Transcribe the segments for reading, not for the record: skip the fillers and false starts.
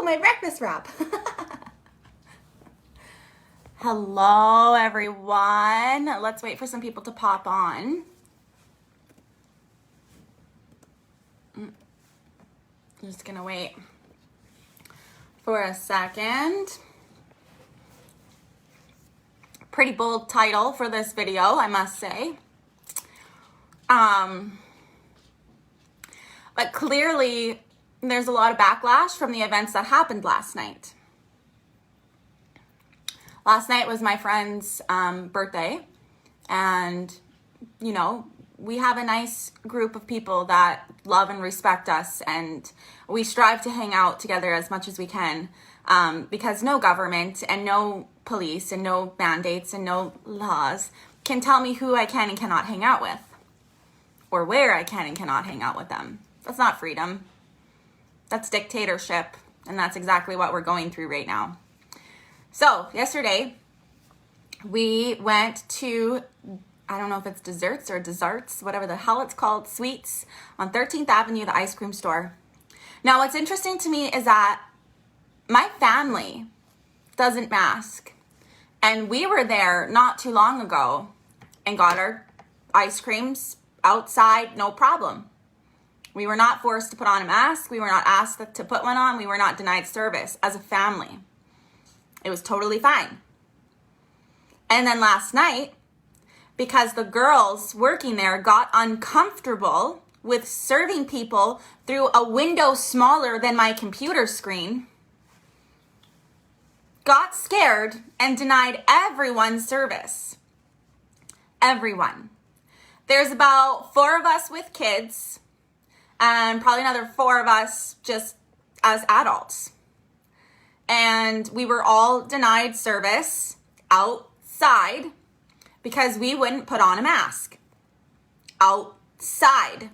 my breakfast wrap. Hello, everyone. Let's wait for some people to pop on. I'm just gonna wait for a second. Pretty bold title for this video, I must say. But clearly there's a lot of backlash from the events that happened last night. Last night was my friend's birthday, and you know, we have a nice group of people that love and respect us, and we strive to hang out together as much as we can, because no government and no police and no mandates and no laws can tell me who I can and cannot hang out with, or where I can and cannot hang out with them. That's not freedom. That's dictatorship, and that's exactly what we're going through right now. So yesterday we went to, I don't know if it's desserts, whatever the hell it's called, Sweets on 13th Avenue, the ice cream store. Now what's interesting to me is that my family doesn't mask, and we were there not too long ago and got our ice creams outside, no problem. We were not forced to put on a mask. We were not asked to put one on. We were not denied service as a family. It was totally fine. And then last night, because the girls working there got uncomfortable with serving people through a window smaller than my computer screen, got scared and denied everyone service. Everyone. There's about 4 of us with kids, and probably another 4 of us just as adults. And we were all denied service outside because we wouldn't put on a mask. Outside.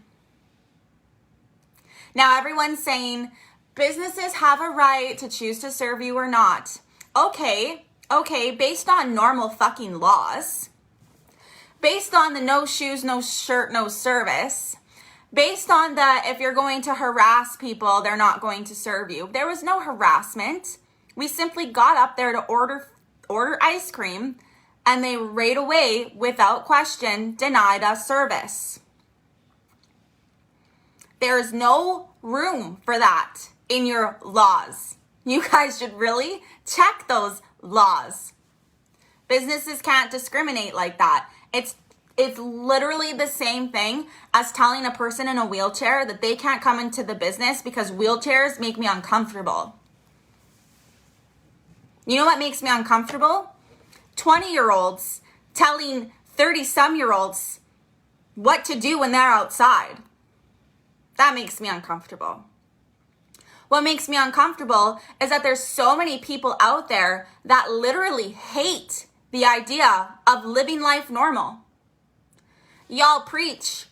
Now everyone's saying businesses have a right to choose to serve you or not. Okay, based on normal fucking laws, based on the no shoes, no shirt, no service, based on the if you're going to harass people, they're not going to serve you. There was no harassment. We simply got up there to order ice cream, and they right away, without question, denied us service. There is no room for that in your laws. You guys should really check those laws. Businesses can't discriminate like that. It's literally the same thing as telling a person in a wheelchair that they can't come into the business because wheelchairs make me uncomfortable. You know what makes me uncomfortable? 20-year-olds telling 30-some-year-olds what to do when they're outside. That makes me uncomfortable. What makes me uncomfortable is that there's so many people out there that literally hate the idea of living life normal. Y'all preach.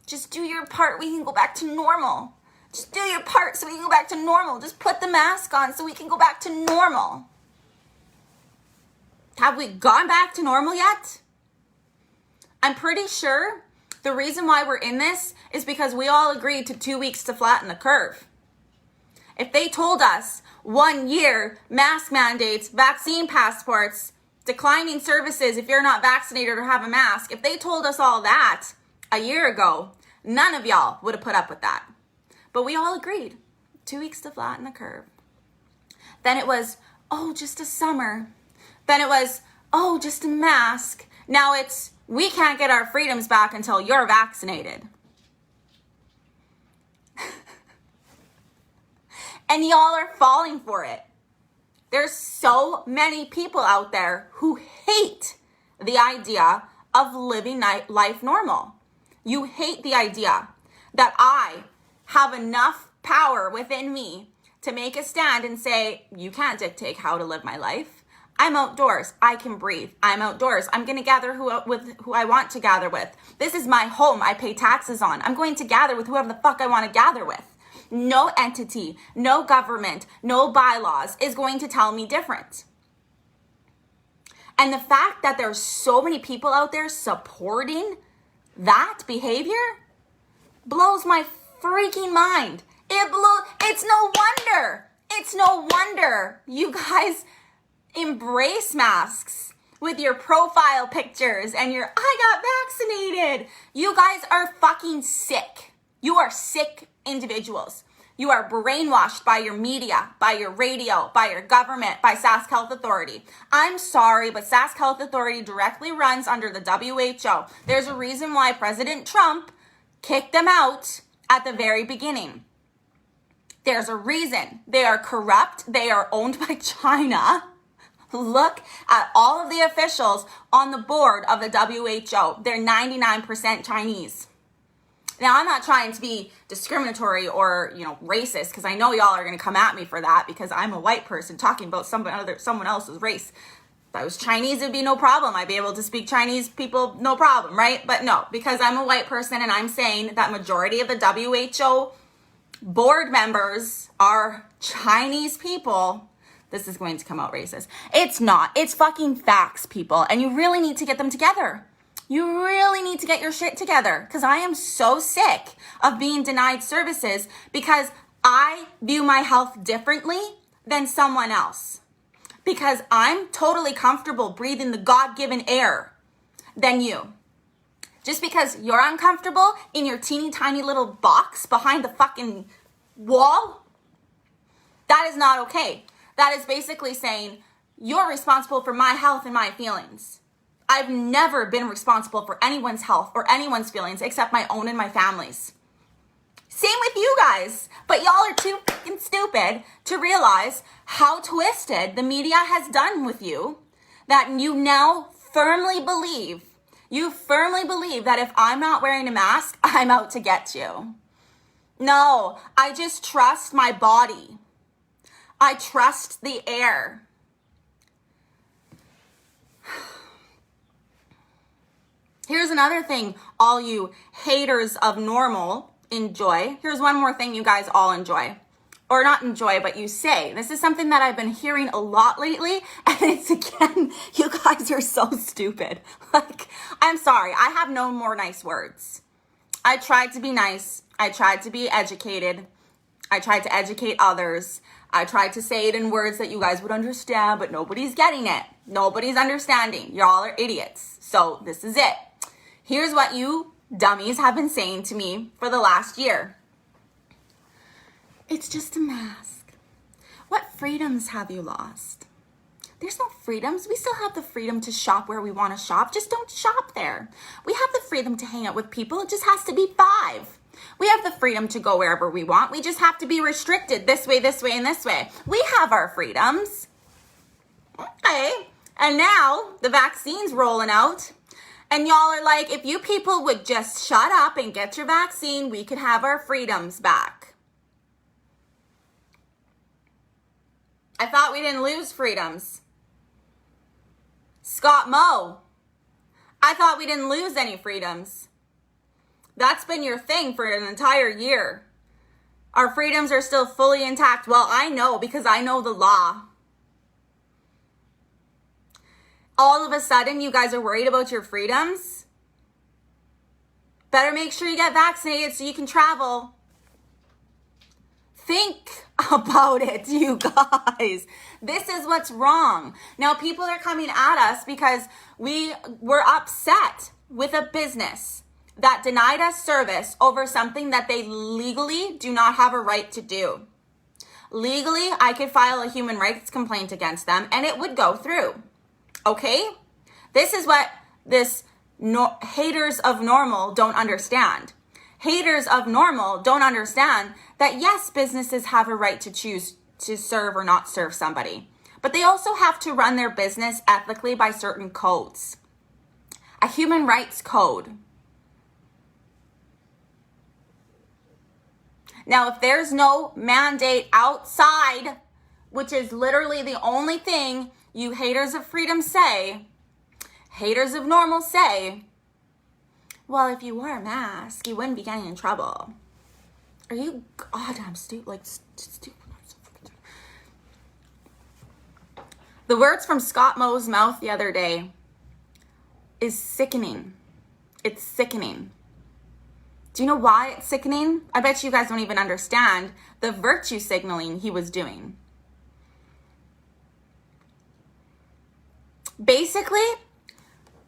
Just do your part. We can go back to normal. Just do your part so we can go back to normal. Just put the mask on so we can go back to normal. Have we gone back to normal yet? I'm pretty sure the reason why we're in this is because we all agreed to 2 weeks to flatten the curve. If they told us 1 year, mask mandates, vaccine passports, declining services if you're not vaccinated or have a mask, if they told us all that a year ago, none of y'all would have put up with that. But we all agreed, 2 weeks to flatten the curve. Then it was, oh, just a summer. Then it was, oh, just a mask. Now it's, we can't get our freedoms back until you're vaccinated. And y'all are falling for it. There's so many people out there who hate the idea of living life normal. You hate the idea that I have enough power within me to make a stand and say, you can't dictate how to live my life. I'm outdoors. I can breathe. I'm outdoors. I'm going to gather with who I want to gather with. This is my home. I pay taxes on. I'm going to gather with whoever the fuck I want to gather with. No entity, no government, no bylaws is going to tell me different. And the fact that there's so many people out there supporting that behavior blows my freaking mind. It It's no wonder. It's no wonder you guys embrace masks with your profile pictures and your I got vaccinated. You guys are fucking sick. You are sick individuals. You are brainwashed by your media, by your radio, by your government, by Sask Health Authority. I'm sorry, but Sask Health Authority directly runs under the WHO. There's a reason why President Trump kicked them out at the very beginning. There's a reason. They are corrupt. They are owned by China. Look at all of the officials on the board of the WHO. They're 99% Chinese. Now, I'm not trying to be discriminatory or, racist, because I know y'all are going to come at me for that because I'm a white person talking about someone else's race. If I was Chinese, it'd be no problem. I'd be able to speak Chinese people, no problem, right? But no, because I'm a white person and I'm saying that majority of the WHO board members are Chinese people, this is going to come out racist. It's not. It's fucking facts, people. And you really need to get them together. You really need to get your shit together, because I am so sick of being denied services because I view my health differently than someone else. Because I'm totally comfortable breathing the God-given air than you. Just because you're uncomfortable in your teeny tiny little box behind the fucking wall, that is not okay. That is basically saying you're responsible for my health and my feelings. I've never been responsible for anyone's health or anyone's feelings except my own and my family's. Same with you guys, but y'all are too fucking stupid to realize how twisted the media has done with you that you now firmly believe that if I'm not wearing a mask, I'm out to get you. No, I just trust my body. I trust the air. Here's another thing all you haters of normal enjoy. Here's one more thing you guys all enjoy. Or not enjoy, but you say. This is something that I've been hearing a lot lately. And it's again, you guys are so stupid. I'm sorry. I have no more nice words. I tried to be nice. I tried to be educated. I tried to educate others. I tried to say it in words that you guys would understand, but nobody's getting it. Nobody's understanding. Y'all are idiots. So this is it. Here's what you dummies have been saying to me for the last year. It's just a mask. What freedoms have you lost? There's no freedoms. We still have the freedom to shop where we want to shop. Just don't shop there. We have the freedom to hang out with people. It just has to be 5. We have the freedom to go wherever we want. We just have to be restricted this way, and this way. We have our freedoms. Okay. And now the vaccine's rolling out. And y'all are like, if you people would just shut up and get your vaccine, we could have our freedoms back. I thought we didn't lose freedoms. Scott Moe, I thought we didn't lose any freedoms. That's been your thing for an entire year. Our freedoms are still fully intact. Well, I know because I know the law. All of a sudden, you guys are worried about your freedoms? Better make sure you get vaccinated so you can travel. Think about it, you guys. This is what's wrong. Now, people are coming at us because we were upset with a business that denied us service over something that they legally do not have a right to do. Legally, I could file a human rights complaint against them and it would go through. Okay? This is what haters of normal don't understand. Haters of normal don't understand that yes, businesses have a right to choose to serve or not serve somebody, but they also have to run their business ethically by certain codes. A human rights code. Now, if there's no mandate outside, which is literally the only thing you haters of freedom say, haters of normal say, well, if you wore a mask, you wouldn't be getting in trouble. Are you goddamn stupid? Stupid. The words from Scott Moe's mouth the other day is sickening. It's sickening Do you know why it's sickening? I bet you guys don't even understand the virtue signaling he was doing. Basically,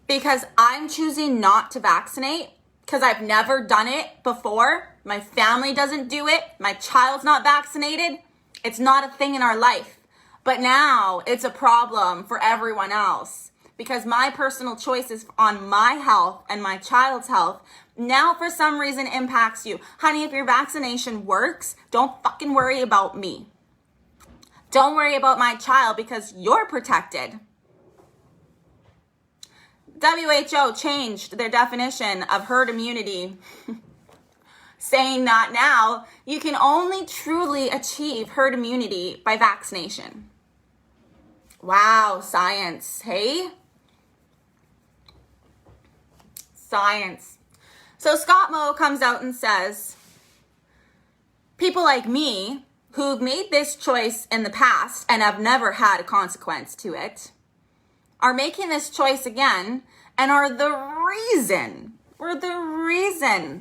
because I'm choosing not to vaccinate, because I've never done it before, my family doesn't do it, my child's not vaccinated, it's not a thing in our life. But now it's a problem for everyone else because my personal choices on my health and my child's health now for some reason impacts you. Honey, if your vaccination works, don't fucking worry about me. Don't worry about my child because you're protected. WHO changed their definition of herd immunity, saying that now you can only truly achieve herd immunity by vaccination. Wow, science, hey? Science. So Scott Moe comes out and says, people like me who've made this choice in the past and have never had a consequence to it are making this choice again and are the reason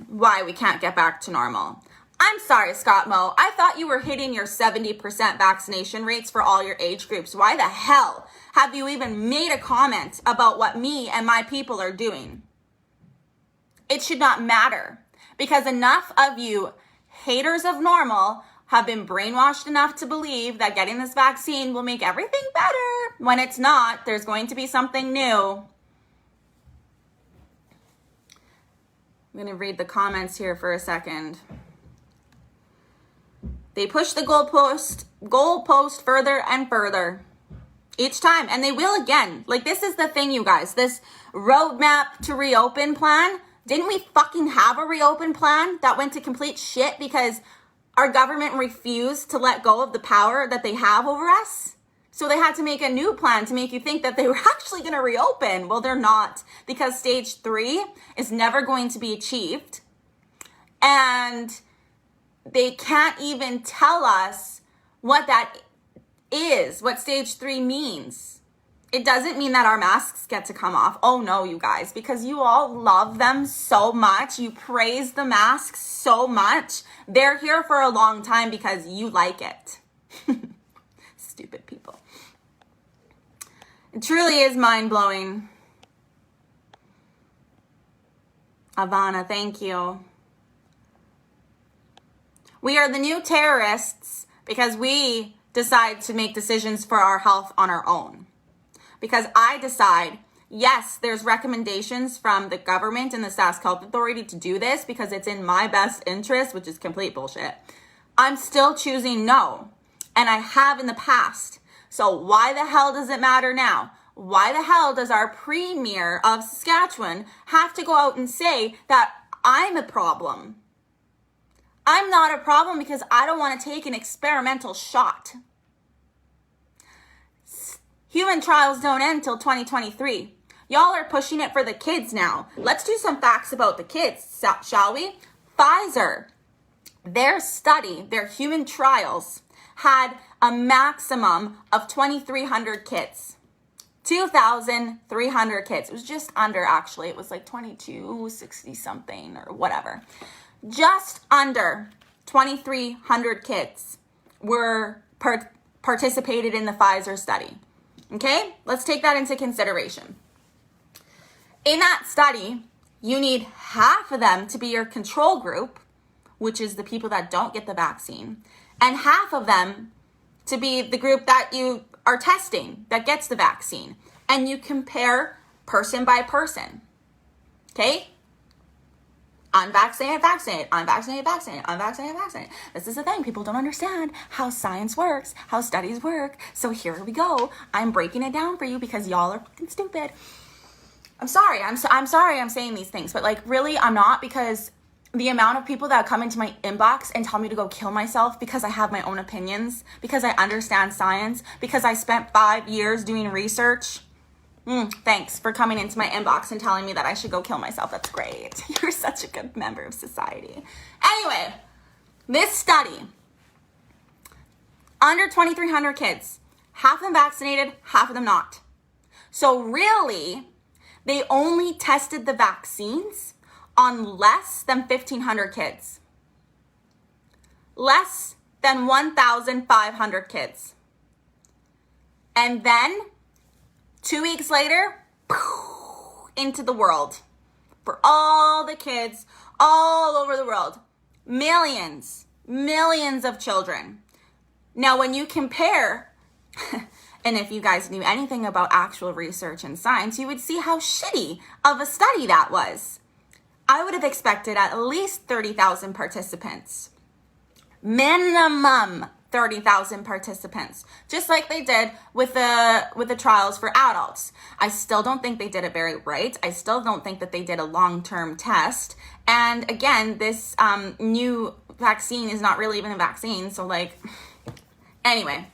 why we can't get back to normal. I'm sorry, Scott Moe. I thought you were hitting your 70% vaccination rates for all your age groups. Why the hell have you even made a comment about what me and my people are doing? It should not matter because enough of you haters of normal have been brainwashed enough to believe that getting this vaccine will make everything better. When it's not, there's going to be something new. I'm going to read the comments here for a second. They push the goalpost further and further each time, and they will again. Like, this is the thing, you guys. This roadmap to reopen plan, didn't we fucking have a reopen plan that went to complete shit because our government refused to let go of the power that they have over us? So they had to make a new plan to make you think that they were actually going to reopen. Well, they're not, because stage 3 is never going to be achieved. And they can't even tell us what that is, what stage 3 means. It doesn't mean that our masks get to come off. Oh no, you guys, because you all love them so much. You praise the masks so much. They're here for a long time because you like it. Stupid people. It truly is mind-blowing. Ivana, thank you. We are the new terrorists because we decide to make decisions for our health on our own. Because I decide, yes, there's recommendations from the government and the SaskHealth Health Authority to do this because it's in my best interest, which is complete bullshit. I'm still choosing no, and I have in the past. So why the hell does it matter now? Why the hell does our premier of Saskatchewan have to go out and say that I'm a problem? I'm not a problem because I don't want to take an experimental shot. Human trials don't end till 2023. Y'all are pushing it for the kids now. Let's do some facts about the kids, shall we? Pfizer, their study, their human trials, had a maximum of 2,300 kids. 2,300 kids. It was just under, actually. It was like 2260 something or whatever. Just under 2,300 kids were participated in the Pfizer study. Okay, let's take that into consideration. In that study, you need half of them to be your control group, which is the people that don't get the vaccine, and half of them to be the group that you are testing that gets the vaccine. And you compare person by person. Okay? Unvaccinated, vaccinated, unvaccinated, vaccinated, unvaccinated, vaccinated. This is the thing. People don't understand how science works, how studies work. So here we go. I'm breaking it down for you because y'all are fucking stupid. I'm sorry. I'm sorry I'm saying these things, but like really I'm not, because the amount of people that come into my inbox and tell me to go kill myself because I have my own opinions, because I understand science, because I spent 5 years doing research. Thanks for coming into my inbox and telling me that I should go kill myself. That's great. You're such a good member of society. Anyway, this study, under 2,300 kids, half of them vaccinated, half of them not. So really, they only tested the vaccines on less than 1,500 kids. Less than 1,500 kids. And then 2 weeks later, into the world for all the kids all over the world. Millions of children. Now, when you compare, and if you guys knew anything about actual research and science, you would see how shitty of a study that was. I would have expected at least 30,000 participants. Minimum 30,000 participants, just like they did with the trials for adults. I still don't think they did it very right. I still don't think that they did a long-term test. And again, this new vaccine is not really even a vaccine. So anyway,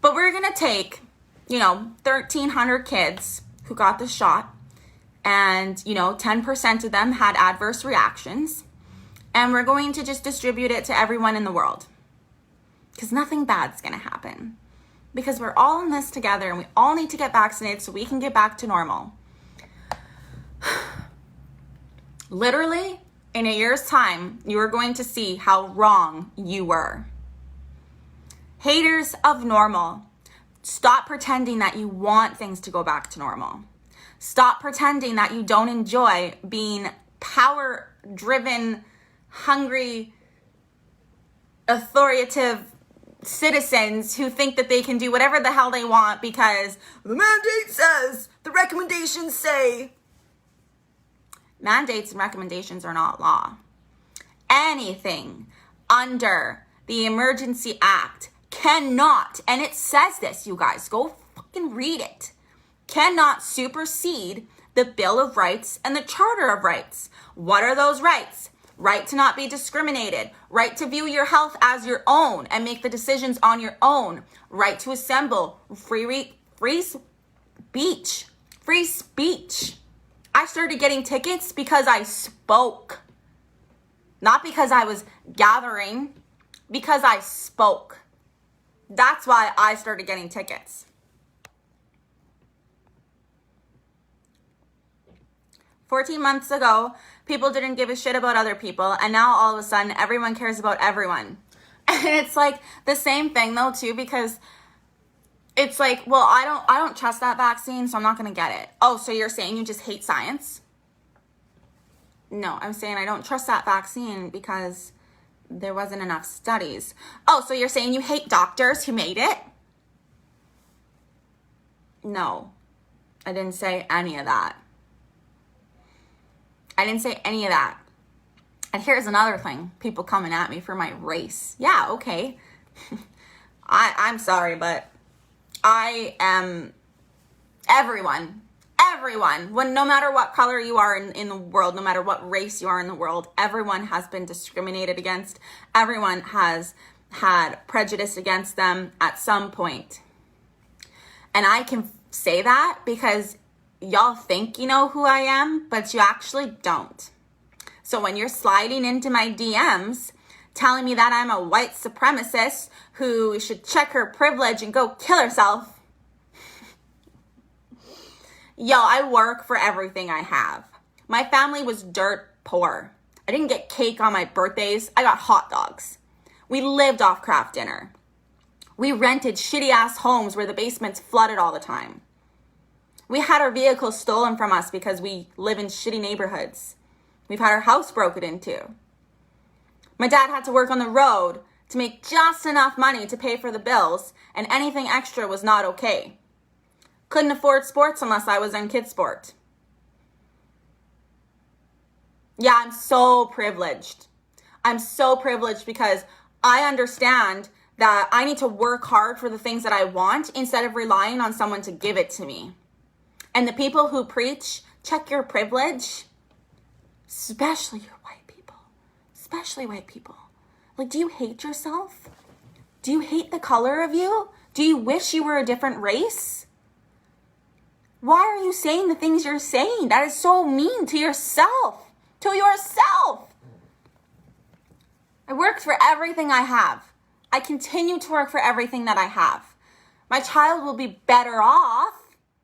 but we're going to take, 1,300 kids who got the shot, and, 10% of them had adverse reactions. And we're going to just distribute it to everyone in the world. Because nothing bad's going to happen. Because we're all in this together and we all need to get vaccinated so we can get back to normal. Literally, in a year's time, you are going to see how wrong you were. Haters of normal, stop pretending that you want things to go back to normal. Stop pretending that you don't enjoy being power-driven, hungry, authoritative citizens who think that they can do whatever the hell they want because the mandate says, the recommendations say. Mandates and recommendations are not law. Anything under the Emergency Act cannot, and it says this, you guys, go fucking read it, cannot supersede the Bill of Rights and the Charter of Rights. What are those rights? Right to not be discriminated, right to view your health as your own and make the decisions on your own, right to assemble, free speech. I started getting tickets because I spoke. Not because I was gathering, because I spoke. That's why I started getting tickets. 14 months ago, people didn't give a shit about other people, and now all of a sudden, everyone cares about everyone. And it's like the same thing though too, because it's like, well, I don't trust that vaccine, so I'm not gonna get it. Oh, so you're saying you just hate science? No, I'm saying I don't trust that vaccine because there wasn't enough studies. Oh, so you're saying you hate doctors who made it? No, I didn't say any of that. I didn't say any of that. And here's another thing. People coming at me for my race. Yeah, okay. I'm sorry, but I am everyone. When no matter what color you are in the world, no matter what race you are in the world, everyone has been discriminated against. Everyone has had prejudice against them at some point. And I can say that because y'all think you know who I am, but you actually don't. So when you're sliding into my DMs telling me that I'm a white supremacist who should check her privilege and go kill herself, yo, I work for everything I have. My family was dirt poor. I didn't get cake on my birthdays. I got hot dogs. We lived off Kraft Dinner. We rented shitty ass homes where the basements flooded all the time. We had our vehicles stolen from us because we live in shitty neighborhoods. We've had our house broken into. My dad had to work on the road to make just enough money to pay for the bills, and anything extra was not okay. Couldn't afford sports unless I was in kids' sport. Yeah, I'm so privileged. I'm so privileged because I understand that I need to work hard for the things that I want instead of relying on someone to give it to me. And the people who preach, check your privilege, especially your white people, like, do you hate yourself? Do you hate the color of you? Do you wish you were a different race? Why are you saying the things you're saying? That is so mean to yourself. I worked for everything I have. I continue to work for everything that I have. My child will be better off,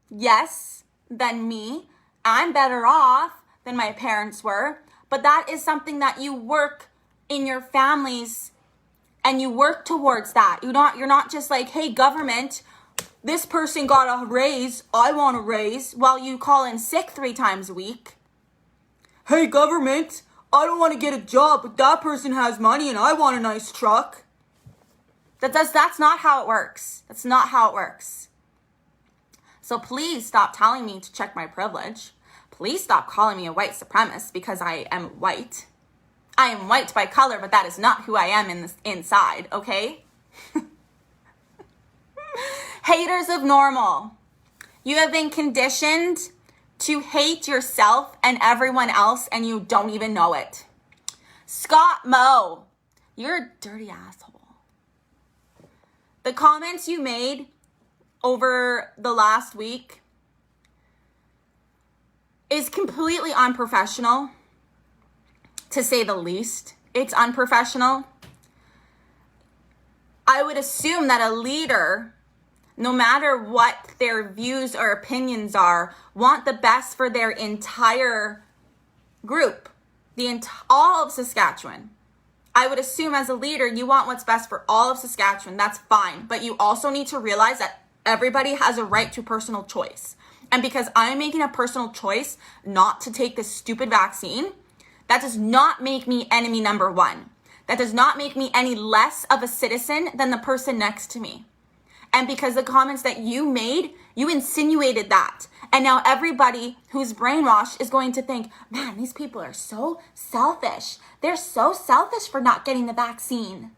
yes, than me. I'm better off than my parents were, but that is something that you work in your families and you work towards that. You're not just like, hey, government, this person got a raise, I want a raise, while you call in sick 3 times a week. Hey, government, I don't want to get a job, but that person has money and I want a nice truck. That's not how it works. That's not how it works. So please stop telling me to check my privilege. Please stop calling me a white supremacist because I am white. I am white by color, but that is not who I am inside, okay? Haters of normal. You have been conditioned to hate yourself and everyone else, and you don't even know it. Scott Moe, you're a dirty asshole. The comments you made over the last week is completely unprofessional, to say the least. It's unprofessional. I would assume that a leader, no matter what their views or opinions are, want the best for their entire group, all of Saskatchewan. I would assume as a leader, you want what's best for all of Saskatchewan. That's fine. But you also need to realize that everybody has a right to personal choice. And because I'm making a personal choice not to take this stupid vaccine, that does not make me enemy number 1. That does not make me any less of a citizen than the person next to me. And because the comments that you made, you insinuated that. And now everybody who's brainwashed is going to think, man, these people are so selfish. They're so selfish for not getting the vaccine.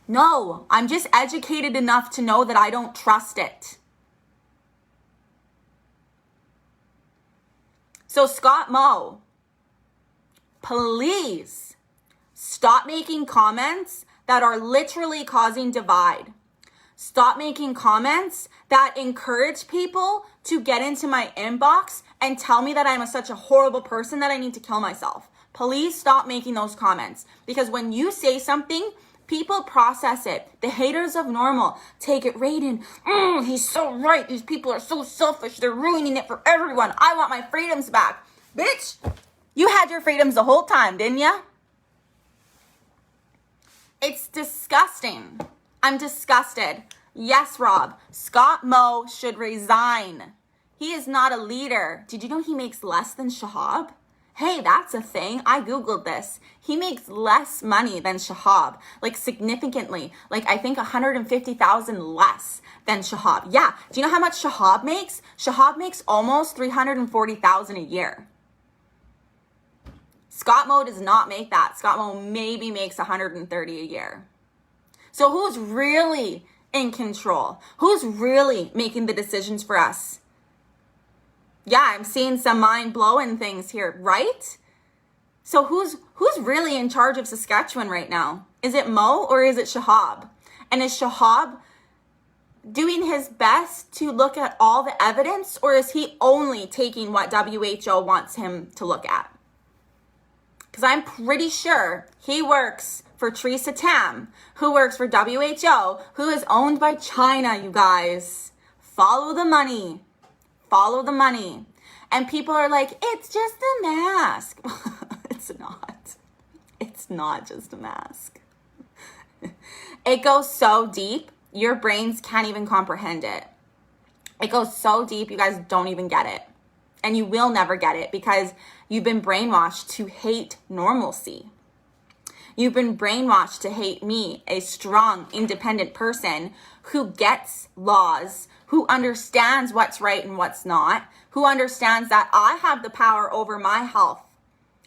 No, I'm just educated enough to know that I don't trust it. So Scott Moe, please stop making comments that are literally causing divide. Stop making comments that encourage people to get into my inbox and tell me that I'm such a horrible person that I need to kill myself. Please stop making those comments, because when you say something, people process it. The haters of normal take it right in. He's so right. These people are so selfish. They're ruining it for everyone. I want my freedoms back. Bitch, you had your freedoms the whole time, didn't ya? It's disgusting. I'm disgusted. Yes, Rob, Scott Moe should resign. He is not a leader. Did you know he makes less than Shahab? Hey, that's a thing. I Googled this. He makes less money than Shahab, like significantly, like I think 150,000 less than Shahab. Yeah. Do you know how much Shahab makes? Shahab makes almost 340,000 a year. Scott Moe does not make that. Scott Moe maybe makes 130 a year. So who's really in control? Who's really making the decisions for us? Yeah, I'm seeing some mind-blowing things here, right? So who's really in charge of Saskatchewan right now? Is it Moe or is it Shahab? And is Shahab doing his best to look at all the evidence, or is he only taking what WHO wants him to look at? Because I'm pretty sure he works for Theresa Tam, who works for WHO, who is owned by China, you guys. Follow the money. Follow the money. And people are like, it's just a mask. It's not. It's not just a mask. It goes so deep, your brains can't even comprehend it. It goes so deep, you guys don't even get it. And you will never get it because you've been brainwashed to hate normalcy. You've been brainwashed to hate me, a strong, independent person who gets laws, who understands what's right and what's not, who understands that I have the power over my health.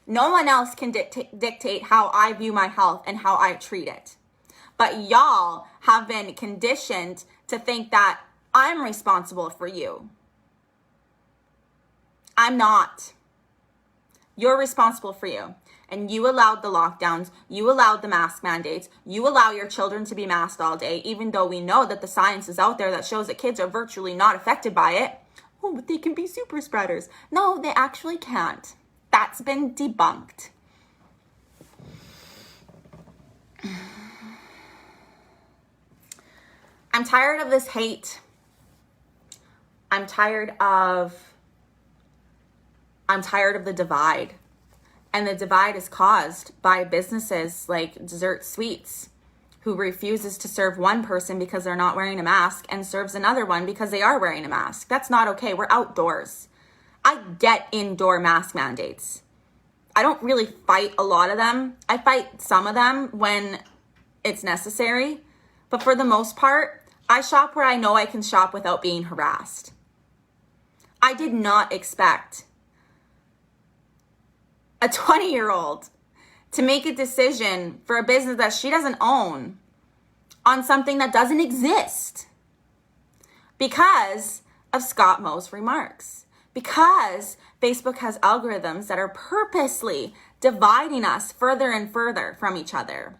No one else can dictate how I view my health and how I treat it. But y'all have been conditioned to think that I'm responsible for you. I'm not. You're responsible for you. And you allowed the lockdowns, you allowed the mask mandates, you allow your children to be masked all day, even though we know that the science is out there that shows that kids are virtually not affected by it. Oh, but they can be super spreaders. No, they actually can't. That's been debunked. I'm tired of this hate. I'm tired of the divide. And the divide is caused by businesses like Dessert Sweets, who refuses to serve one person because they're not wearing a mask and serves another one because they are wearing a mask. That's not okay. We're outdoors. I get indoor mask mandates. I don't really fight a lot of them. I fight some of them when it's necessary. But for the most part, I shop where I know I can shop without being harassed. I did not expect a 20-year-old to make a decision for a business that she doesn't own on something that doesn't exist because of Scott Moe's remarks. Because Facebook has algorithms that are purposely dividing us further and further from each other.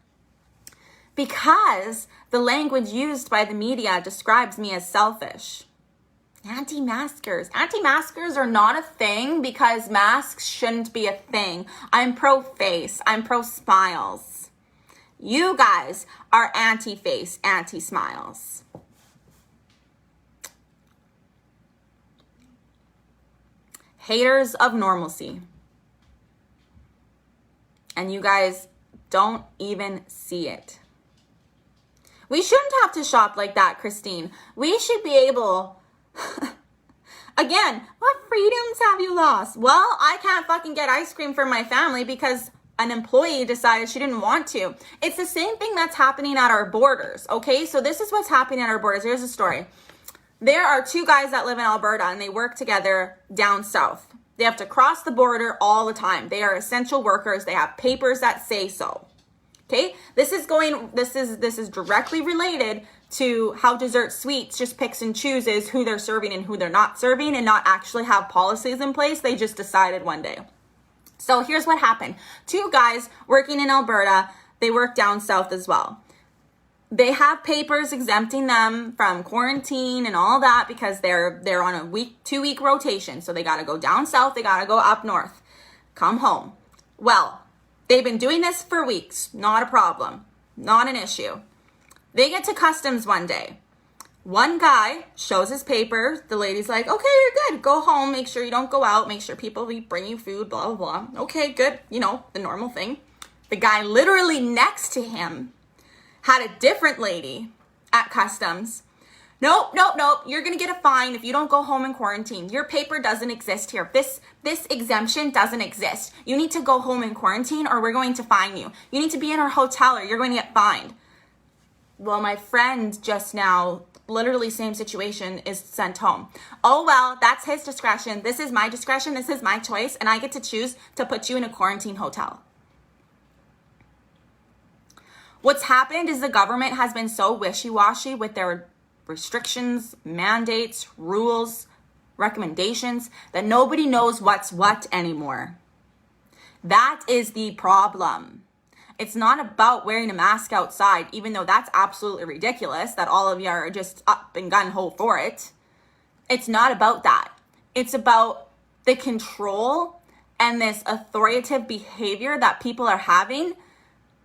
Because the language used by the media describes me as selfish. Anti-maskers. Anti-maskers are not a thing because masks shouldn't be a thing. I'm pro-face. I'm pro-smiles. You guys are anti-face, anti-smiles. Haters of normalcy. And you guys don't even see it. We shouldn't have to shop like that, Christine. We should be able... Again, what freedoms have you lost? Well, I can't fucking get ice cream for my family because an employee decided she didn't want to. It's the same thing that's happening at our borders, okay? So this is what's happening at our borders. Here's a story. There are two guys that live in Alberta and they work together down south. They have to cross the border all the time. They are essential workers. They have papers that say so. Okay? This is directly related to how Dessert Sweets just picks and chooses who they're serving and who they're not serving and not actually have policies in place. They just decided one day. So here's what happened. Two guys working in Alberta, they work down south as well. They have papers exempting them from quarantine and all that because they're on a 2-week rotation. So they got to go down south, they got to go up north, come home. Well, they've been doing this for weeks. Not a problem. Not an issue. They get to customs one day. One guy shows his papers. The lady's like, okay, you're good. Go home. Make sure you don't go out. Make sure people bring you food, blah, blah, blah. Okay, good. You know, the normal thing. The guy literally next to him had a different lady at customs. Nope. You're going to get a fine if you don't go home in quarantine. Your paper doesn't exist here. This exemption doesn't exist. You need to go home in quarantine or we're going to fine you. You need to be in our hotel or you're going to get fined. Well, my friend just now, literally same situation, is sent home. Oh, well, that's his discretion. This is my discretion. This is my choice. And I get to choose to put you in a quarantine hotel. What's happened is the government has been so wishy-washy with their restrictions, mandates, rules, recommendations that nobody knows what's what anymore. That is the problem. It's not about wearing a mask outside, even though that's absolutely ridiculous that all of you are just up and gung-ho for it. It's not about that. It's about the control and this authoritative behavior that people are having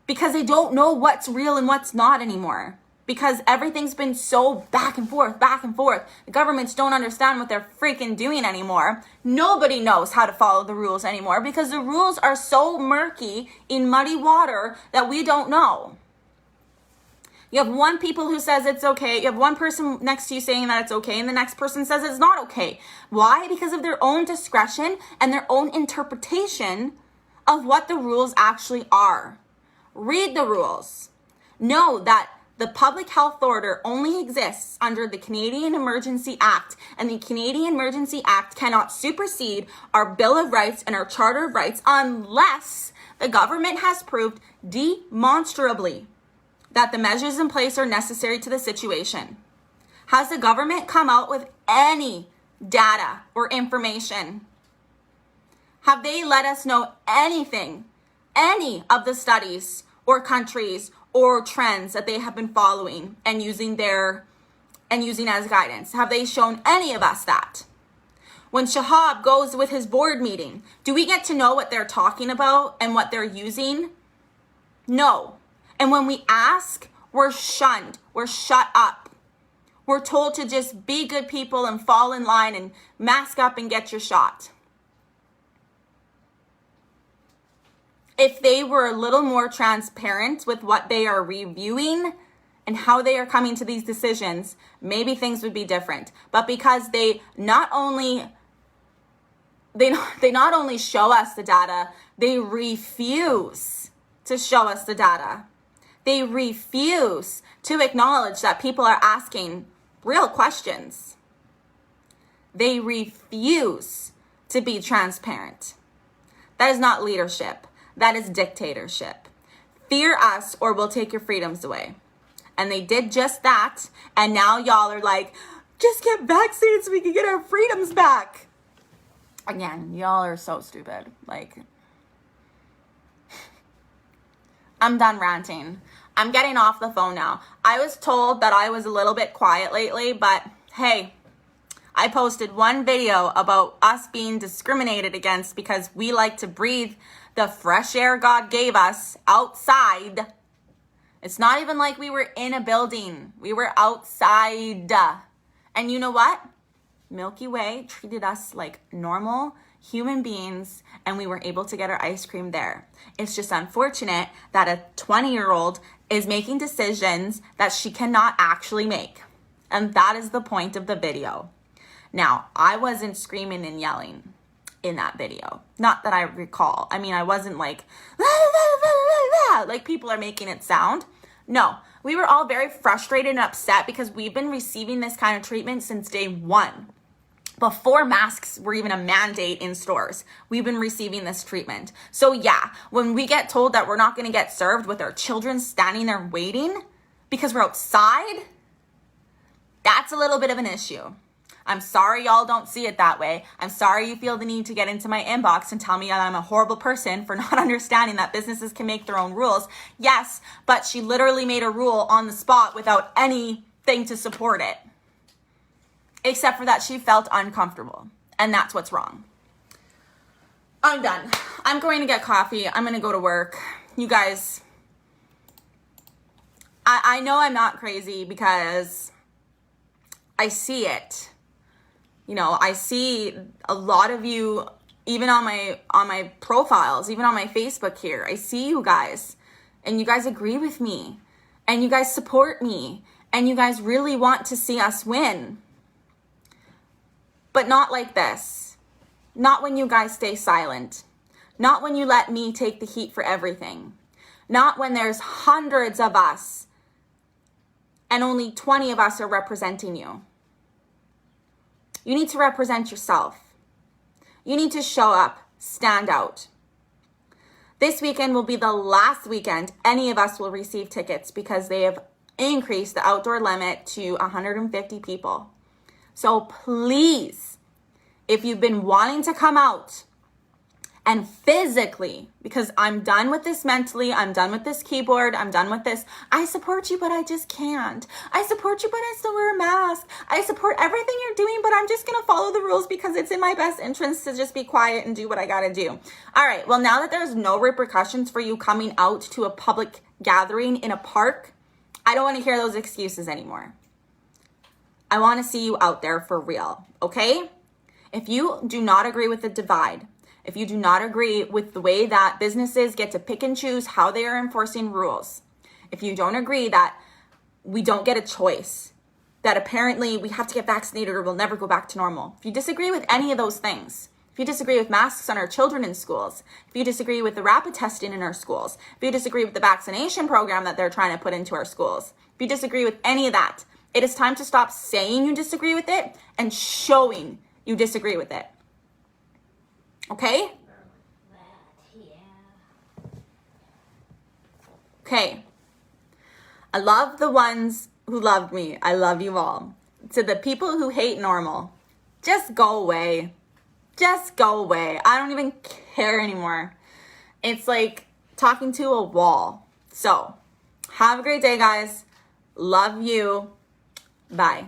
because they don't know what's real and what's not anymore. Because everything's been so back and forth. The governments don't understand what they're freaking doing anymore. Nobody knows how to follow the rules anymore because the rules are so murky in muddy water that we don't know. You have one people who says it's okay. You have one person next to you saying that it's okay, and the next person says it's not okay. Why? Because of their own discretion and their own interpretation of what the rules actually are. Read the rules. Know that the public health order only exists under the Canadian Emergency Act, and the Canadian Emergency Act cannot supersede our Bill of Rights and our Charter of Rights unless the government has proved demonstrably that the measures in place are necessary to the situation. Has the government come out with any data or information? Have they let us know anything, any of the studies or countries or trends that they have been following and using as guidance? Have they shown any of us that? When Shahab goes with his board meeting, do we get to know what they're talking about and what they're using? No. And when we ask, we're shunned. We're shut up. We're told to just be good people and fall in line and mask up and get your shot. if they were a little more transparent with what they are reviewing and how they are coming to these decisions, maybe things would be different. But because they not only show us the data, they refuse to show us the data. They refuse to acknowledge that people are asking real questions. They refuse to be transparent. That is not leadership. That is dictatorship. Fear us or we'll take your freedoms away. And they did just that. And now y'all are like, just get vaccinated so we can get our freedoms back. Again, y'all are so stupid. Like, I'm done ranting. I'm getting off the phone now. I was told that I was a little bit quiet lately, but hey, I posted one video about us being discriminated against because we like to breathe the fresh air God gave us outside. It's not even like we were in a building. We were outside. And you know what? Milky Way treated us like normal human beings, and we were able to get our ice cream there. It's just unfortunate that a 20-year-old is making decisions that she cannot actually make. And that is the point of the video. Now, I wasn't screaming and yelling in that video. Not that I recall. I mean, I wasn't like, la, la, la, la, la, like people are making it sound. No, we were all very frustrated and upset because we've been receiving this kind of treatment since day one. Before masks were even a mandate in stores, we've been receiving this treatment. So yeah, when we get told that we're not going to get served with our children standing there waiting because we're outside, that's a little bit of an issue. I'm sorry y'all don't see it that way. I'm sorry you feel the need to get into my inbox and tell me that I'm a horrible person for not understanding that businesses can make their own rules. Yes, but she literally made a rule on the spot without anything to support it. Except for that she felt uncomfortable. And that's what's wrong. I'm done. I'm going to get coffee. I'm going to go to work. You guys, I know I'm not crazy because I see it. You know, I see a lot of you, even on my profiles, even on my Facebook here. I see you guys, and you guys agree with me, and you guys support me, and you guys really want to see us win. But not like this. Not when you guys stay silent. Not when you let me take the heat for everything. Not when there's hundreds of us and only 20 of us are representing you. You need to represent yourself. You need to show up, stand out. This weekend will be the last weekend any of us will receive tickets because they have increased the outdoor limit to 150 people. So please, if you've been wanting to come out and physically, because I'm done with this mentally, I'm done with this keyboard, I'm done with this, I support you, but I just can't. I support you, but I still wear a mask. I support everything you're doing, but I'm just going to follow the rules because it's in my best interest to just be quiet and do what I got to do. All right, well, now that there's no repercussions for you coming out to a public gathering in a park, I don't want to hear those excuses anymore. I want to see you out there for real, okay? If you do not agree with the divide, if you do not agree with the way that businesses get to pick and choose how they are enforcing rules, if you don't agree that we don't get a choice, that apparently we have to get vaccinated or we'll never go back to normal, if you disagree with any of those things, if you disagree with masks on our children in schools, if you disagree with the rapid testing in our schools, if you disagree with the vaccination program that they're trying to put into our schools, if you disagree with any of that, it is time to stop saying you disagree with it and showing you disagree with it. Okay? Okay. I love the ones who loved me. I love you all. To the people who hate normal, just go away. Just go away. I don't even care anymore. It's like talking to a wall. So, have a great day, guys. Love you. Bye.